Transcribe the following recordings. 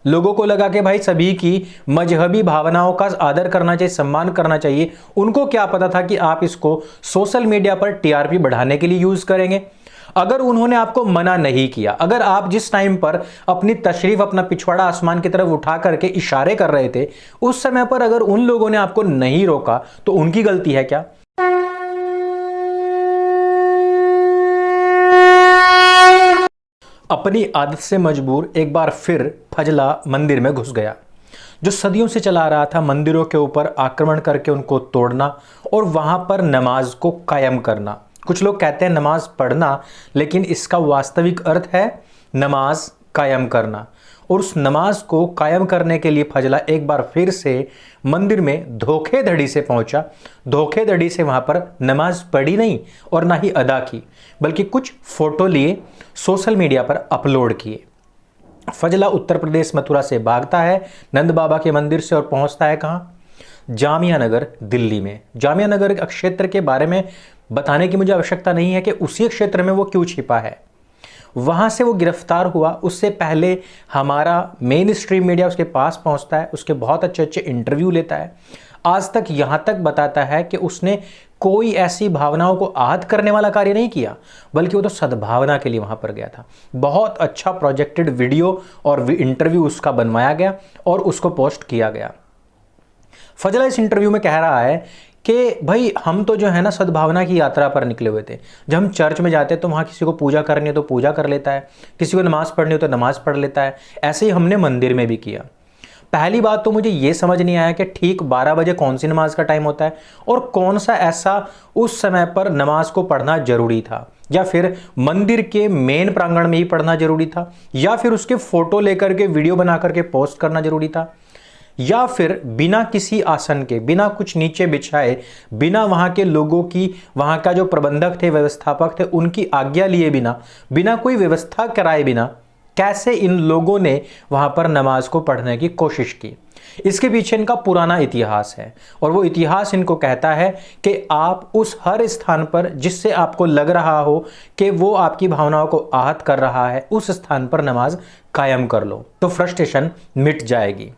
लोगों को लगा कि भाई सभी की मजहबी भावनाओं का आदर करना चाहिए, सम्मान करना चाहिए। उनको क्या पता था कि आप इसको सोशल मीडिया पर टीआरपी बढ़ाने के लिए यूज करेंगे। अगर उन्होंने आपको मना नहीं किया, अगर आप जिस टाइम पर अपनी तशरीफ, अपना पिछवाड़ा आसमान की तरफ उठा करके इशारे कर रहे थे, उस समय पर अगर उन लोगों ने आपको नहीं रोका तो उनकी गलती है क्या? अपनी आदत से मजबूर एक बार फिर फजला मंदिर में घुस गया। जो सदियों से चला रहा था मंदिरों के ऊपर आक्रमण करके उनको तोड़ना और वहां पर नमाज को कायम करना। कुछ लोग कहते हैं नमाज पढ़ना, लेकिन इसका वास्तविक अर्थ है नमाज कायम करना। और उस नमाज को कायम करने के लिए फजला एक बार फिर से मंदिर में धोखेधड़ी से पहुंचा। धोखेधड़ी से वहां पर नमाज पढ़ी नहीं और ना ही अदा की, बल्कि कुछ फोटो लिए, सोशल मीडिया पर अपलोड किए। फजला उत्तर प्रदेश मथुरा से भागता है नंद बाबा के मंदिर से और पहुंचता है कहां? जामिया नगर दिल्ली में। जामिया नगर क्षेत्र के बारे में बताने की मुझे आवश्यकता नहीं है कि उसी क्षेत्र में वो क्यों छिपा है। वहां से वो गिरफ्तार हुआ, उससे पहले हमारा मेन स्ट्रीम मीडिया उसके पास पहुंचता है, उसके बहुत अच्छे अच्छे इंटरव्यू लेता है। आज तक यहां तक बताता है कि उसने कोई ऐसी भावनाओं को आहत करने वाला कार्य नहीं किया, बल्कि वो तो सद्भावना के लिए वहां पर गया था। बहुत अच्छा प्रोजेक्टेड वीडियो और इंटरव्यू उसका बनवाया गया और उसको पोस्ट किया गया। फजला इस इंटरव्यू में कह रहा है कि भाई हम तो जो है ना सद्भावना की यात्रा पर निकले हुए थे। जब हम चर्च में जाते हैं तो वहाँ किसी को पूजा करनी है तो पूजा कर लेता है, किसी को नमाज पढ़नी हो तो नमाज पढ़ लेता है। ऐसे ही हमने मंदिर में भी किया। पहली बात तो मुझे ये समझ नहीं आया कि ठीक 12 बजे कौन सी नमाज का टाइम होता है और कौन सा ऐसा उस समय पर नमाज को पढ़ना जरूरी था, या फिर मंदिर के मेन प्रांगण में ही पढ़ना जरूरी था, या फिर उसके फोटो लेकर के वीडियो बना करके पोस्ट करना जरूरी था, या फिर बिना किसी आसन के, बिना कुछ नीचे बिछाए, बिना वहां के लोगों की, वहां का जो प्रबंधक थे, व्यवस्थापक थे, उनकी आज्ञा लिए बिना, बिना कोई व्यवस्था कराए बिना कैसे इन लोगों ने वहां पर नमाज को पढ़ने की कोशिश की। इसके पीछे इनका पुराना इतिहास है और वो इतिहास इनको कहता है कि आप उस हर स्थान पर जिससे आपको लग रहा हो कि वो आपकी भावनाओं को आहत कर रहा है, उस स्थान पर नमाज कायम कर लो तो फ्रस्ट्रेशन मिट जाएगी।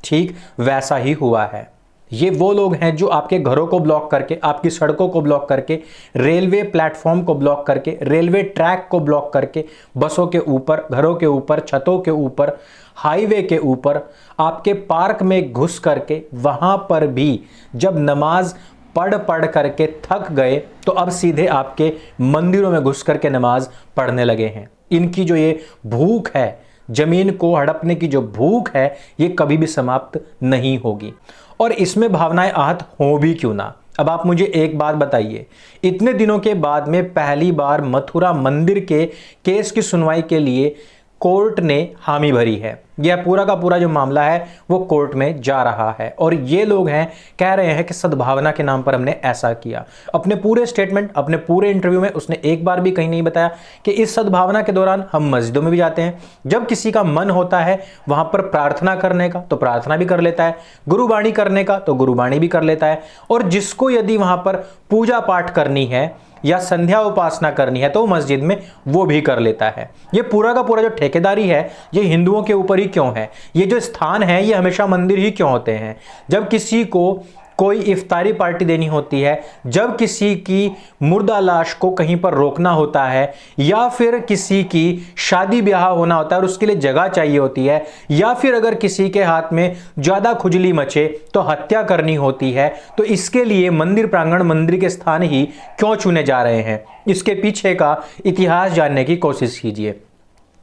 ठीक वैसा ही हुआ है। ये वो लोग हैं जो आपके घरों को ब्लॉक करके, आपकी सड़कों को ब्लॉक करके, रेलवे प्लेटफॉर्म को ब्लॉक करके, रेलवे ट्रैक को ब्लॉक करके, बसों के ऊपर, घरों के ऊपर, छतों के ऊपर, हाईवे के ऊपर, आपके पार्क में घुस करके वहां पर भी जब नमाज पढ़ पढ़ करके थक गए तो अब सीधे आपके मंदिरों में घुस करके नमाज पढ़ने लगे हैं। इनकी जो ये भूख है, जमीन को हड़पने की जो भूख है, ये कभी भी समाप्त नहीं होगी। और इसमें भावनाएं आहत हो भी क्यों ना। अब आप मुझे एक बात बताइए, इतने दिनों के बाद में पहली बार मथुरा मंदिर के केस की सुनवाई के लिए कोर्ट ने हामी भरी है। यह पूरा का पूरा जो मामला है वो कोर्ट में जा रहा है और ये लोग हैं कह रहे हैं कि सद्भावना के नाम पर हमने ऐसा किया। अपने पूरे स्टेटमेंट, अपने पूरे इंटरव्यू में उसने एक बार भी कहीं नहीं बताया कि इस सद्भावना के दौरान हम मस्जिदों में भी जाते हैं, जब किसी का मन होता है वहां पर प्रार्थना करने का तो प्रार्थना भी कर लेता है, गुरुबाणी करने का तो गुरुबाणी भी कर लेता है, और जिसको यदि वहां पर पूजा पाठ करनी है या संध्या उपासना करनी है तो मस्जिद में वो भी कर लेता है। ये पूरा का पूरा जो ठेकेदारी है ये हिंदुओं के ऊपर ही क्यों है? ये जो स्थान है ये हमेशा मंदिर ही क्यों होते हैं? जब किसी को कोई इफ्तारी पार्टी देनी होती है, जब किसी की मुर्दा लाश को कहीं पर रोकना होता है, या फिर किसी की शादी ब्याह होना होता है और उसके लिए जगह चाहिए होती है, या फिर अगर किसी के हाथ में ज्यादा खुजली मचे तो हत्या करनी होती है, तो इसके लिए मंदिर प्रांगण, मंदिर के स्थान ही क्यों चुने जा रहे हैं? इसके पीछे का इतिहास जानने की कोशिश कीजिए।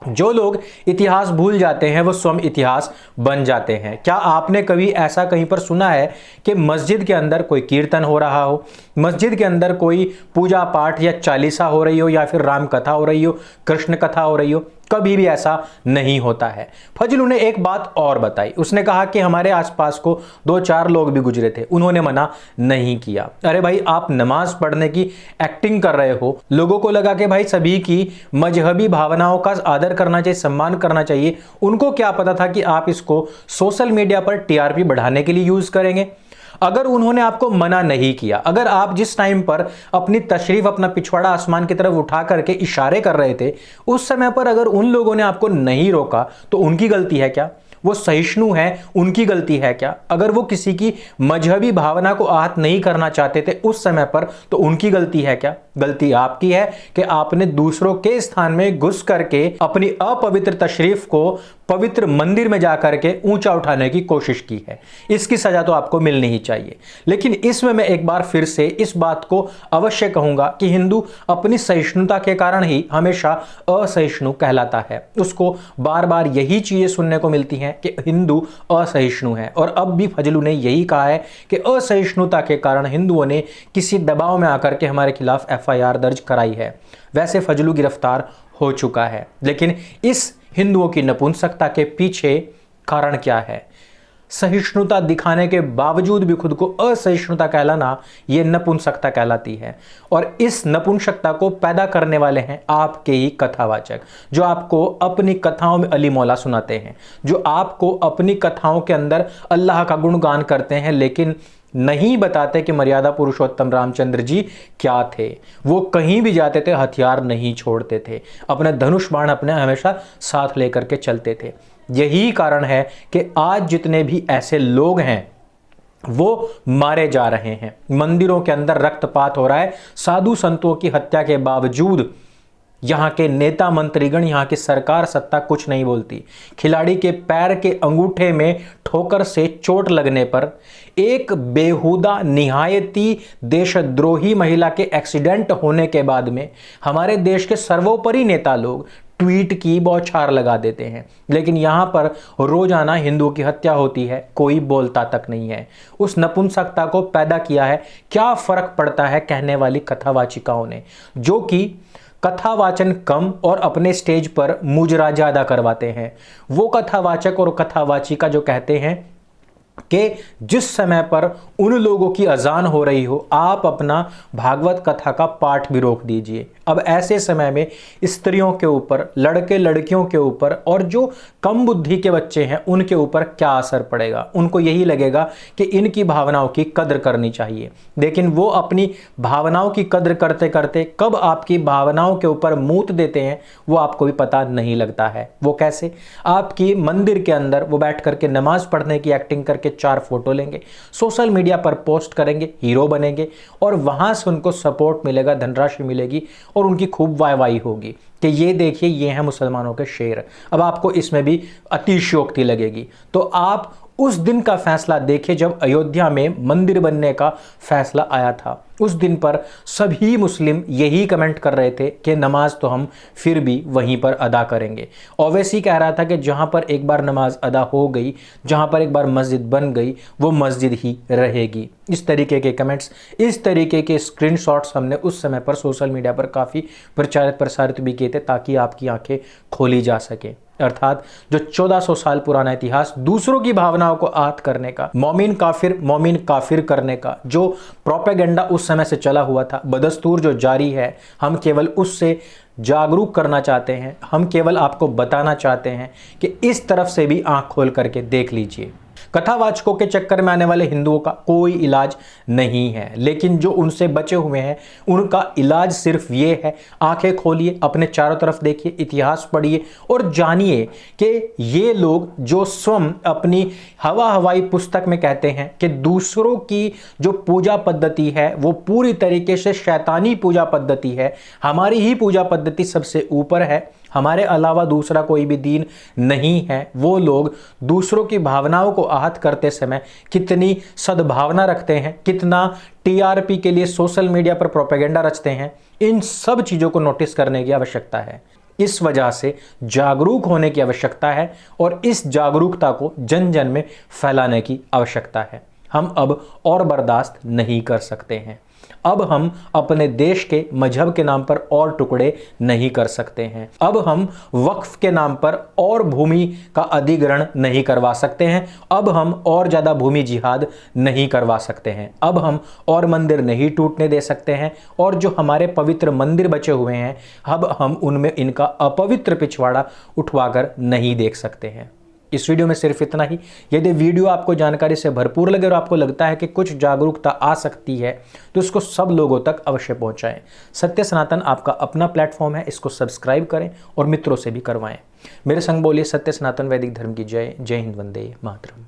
जो लोग इतिहास भूल जाते हैं वो स्वयं इतिहास बन जाते हैं। क्या आपने कभी ऐसा कहीं पर सुना है कि मस्जिद के अंदर कोई कीर्तन हो रहा हो, मस्जिद के अंदर कोई पूजा पाठ या चालीसा हो रही हो, या फिर राम कथा हो रही हो, कृष्ण कथा हो रही हो? कभी भी ऐसा नहीं होता है। फजलू ने एक बात और बताई, उसने कहा कि हमारे आसपास को 2-4 लोग भी गुजरे थे, उन्होंने मना नहीं किया। अरे भाई, आप नमाज पढ़ने की एक्टिंग कर रहे हो, लोगों को लगा कि भाई सभी की मजहबी भावनाओं का आदर करना चाहिए, सम्मान करना चाहिए। उनको क्या पता था कि आप इसको सोशल मीडिया पर टीआरपी बढ़ाने के लिए यूज करेंगे। अगर उन्होंने आपको मना नहीं किया, अगर आप जिस टाइम पर अपनी तशरीफ, अपना पिछवाड़ा आसमान की तरफ उठा करके इशारे कर रहे थे, उस समय पर अगर उन लोगों ने आपको नहीं रोका तो उनकी गलती है क्या? वो सहिष्णु है, उनकी गलती है क्या? अगर वो किसी की मजहबी भावना को आहत नहीं करना चाहते थे उस समय पर, तो उनकी गलती है क्या? गलती आपकी है कि आपने दूसरों के स्थान में घुस करके अपनी अपवित्र तशरीफ को पवित्र मंदिर में जाकर के ऊंचा उठाने की कोशिश की है। इसकी सजा तो आपको मिलनी ही चाहिए। लेकिन इसमें मैं एक बार फिर से इस बात को अवश्य कहूंगा कि हिंदू अपनी सहिष्णुता के कारण ही हमेशा असहिष्णु कहलाता है। उसको बार बार यही चीजें सुनने को मिलती हैं कि हिंदू असहिष्णु है, और अब भी फजलू ने यही कहा है कि असहिष्णुता के कारण हिंदुओं ने किसी दबाव में आकर के हमारे खिलाफ FIR दर्ज कराई है। वैसे फजलू गिरफ्तार हो चुका है, लेकिन इस हिंदुओं की नपुंसकता के पीछे कारण क्या है? सहिष्णुता दिखाने के बावजूद भी खुद को असहिष्णुता कहलाना, यह नपुंसकता कहलाती है। और इस नपुंसकता को पैदा करने वाले हैं आपके ही कथावाचक, जो आपको अपनी कथाओं में अली मौला सुनाते हैं, जो आपको अपनी कथाओं के अंदर अल्लाह का गुणगान करते हैं, लेकिन नहीं बताते कि मर्यादा पुरुषोत्तम रामचंद्र जी क्या थे। वो कहीं भी जाते थे हथियार नहीं छोड़ते थे, अपने धनुष बाण अपने हमेशा साथ लेकर के चलते थे। यही कारण है कि आज जितने भी ऐसे लोग हैं वो मारे जा रहे हैं, मंदिरों के अंदर रक्तपात हो रहा है, साधु संतों की हत्या के बावजूद यहाँ के नेता मंत्रीगण, यहाँ की सरकार सत्ता कुछ नहीं बोलती। खिलाड़ी के पैर के अंगूठे में ठोकर से चोट लगने पर, एक बेहुदा निहायती देशद्रोही महिला के एक्सीडेंट होने के बाद में हमारे देश के सर्वोपरि नेता लोग ट्वीट की बौछार लगा देते हैं, लेकिन यहां पर रोजाना हिंदुओं की हत्या होती है, कोई बोलता तक नहीं है। उस नपुंसकता को पैदा किया है। क्या फर्क पड़ता है कहने वाली कथावाचिकाओं ने, जो कि कथावाचन कम और अपने स्टेज पर मुजरा ज्यादा करवाते हैं। वो कथावाचक और कथावाचिका जो कहते हैं कि जिस समय पर उन लोगों की अजान हो रही हो, आप अपना भागवत कथा का पाठ भी रोक दीजिए। अब ऐसे समय में स्त्रियों के ऊपर, लड़के लड़कियों के ऊपर और जो कम बुद्धि के बच्चे हैं उनके ऊपर क्या असर पड़ेगा? उनको यही लगेगा कि इनकी भावनाओं की कद्र करनी चाहिए, लेकिन वो अपनी भावनाओं की कद्र करते करते कब आपकी भावनाओं के ऊपर मूत देते हैं वो आपको भी पता नहीं लगता है। वो कैसे? आपकी मंदिर के अंदर वो बैठ करके नमाज पढ़ने की एक्टिंग करके 4 फोटो लेंगे, सोशल मीडिया पर पोस्ट करेंगे, हीरो बनेंगे, और वहां से उनको सपोर्ट मिलेगा, धनराशि मिलेगी और उनकी खूब वाहवाही होगी कि ये देखिए ये हैं मुसलमानों के शेर। अब आपको इसमें भी अतिशयोक्ति लगेगी। तो आप उस दिन का फैसला देखिए जब अयोध्या में मंदिर बनने का फैसला आया था। उस दिन पर सभी मुस्लिम यही कमेंट कर रहे थे कि नमाज तो हम फिर भी वहीं पर अदा करेंगे। ओवैसी कह रहा था कि जहां पर एक बार नमाज अदा हो गई, जहां पर एक बार मस्जिद बन गई, वो मस्जिद ही रहेगी। इस तरीके के कमेंट्स, इस तरीके के स्क्रीनशॉट्स हमने उस समय पर सोशल मीडिया पर काफ़ी प्रसारित भी किए थे ताकि आपकी आंखें खोली जा सके। अर्थात जो 1400 साल पुराना इतिहास दूसरों की भावनाओं को आहत करने का, मोमिन काफिर करने का जो प्रोपेगेंडा उस समय से चला हुआ था, बदस्तूर जो जारी है, हम केवल उससे जागरूक करना चाहते हैं। हम केवल आपको बताना चाहते हैं कि इस तरफ से भी आंख खोल करके देख लीजिए। कथावाचकों के चक्कर में आने वाले हिंदुओं का कोई इलाज नहीं है, लेकिन जो उनसे बचे हुए हैं उनका इलाज सिर्फ ये है, आंखें खोलिए, अपने चारों तरफ देखिए, इतिहास पढ़िए और जानिए कि ये लोग जो स्वयं अपनी हवाई पुस्तक में कहते हैं कि दूसरों की जो पूजा पद्धति है वो पूरी तरीके से शैतानी पूजा पद्धति है, हमारी ही पूजा पद्धति सबसे ऊपर है, हमारे अलावा दूसरा कोई भी दीन नहीं है। वो लोग दूसरों की भावनाओं को आहत करते समय कितनी सद्भावना रखते हैं, कितना टीआरपी के लिए सोशल मीडिया पर प्रोपेगेंडा रचते हैं, इन सब चीज़ों को नोटिस करने की आवश्यकता है। इस वजह से जागरूक होने की आवश्यकता है और इस जागरूकता को जन जन में फैलाने की आवश्यकता है। हम अब और बर्दाश्त नहीं कर सकते हैं। अब हम अपने देश के मजहब के नाम पर और टुकड़े नहीं कर सकते हैं। अब हम वक्फ के नाम पर और भूमि का अधिग्रहण नहीं करवा सकते हैं। अब हम और ज़्यादा भूमि जिहाद नहीं करवा सकते हैं। अब हम और मंदिर नहीं टूटने दे सकते हैं। और जो हमारे पवित्र मंदिर बचे हुए हैं, अब हम उनमें इनका अपवित्र पिछवाड़ा उठवाकर नहीं देख सकते हैं। इस वीडियो में सिर्फ इतना ही। यदि वीडियो आपको जानकारी से भरपूर लगे और आपको लगता है कि कुछ जागरूकता आ सकती है तो इसको सब लोगों तक अवश्य पहुंचाएं। सत्य सनातन आपका अपना प्लेटफॉर्म है, इसको सब्सक्राइब करें और मित्रों से भी करवाएं। मेरे संग बोलिए सत्य सनातन वैदिक धर्म की जय। जय हिंद, वंदे मातरम।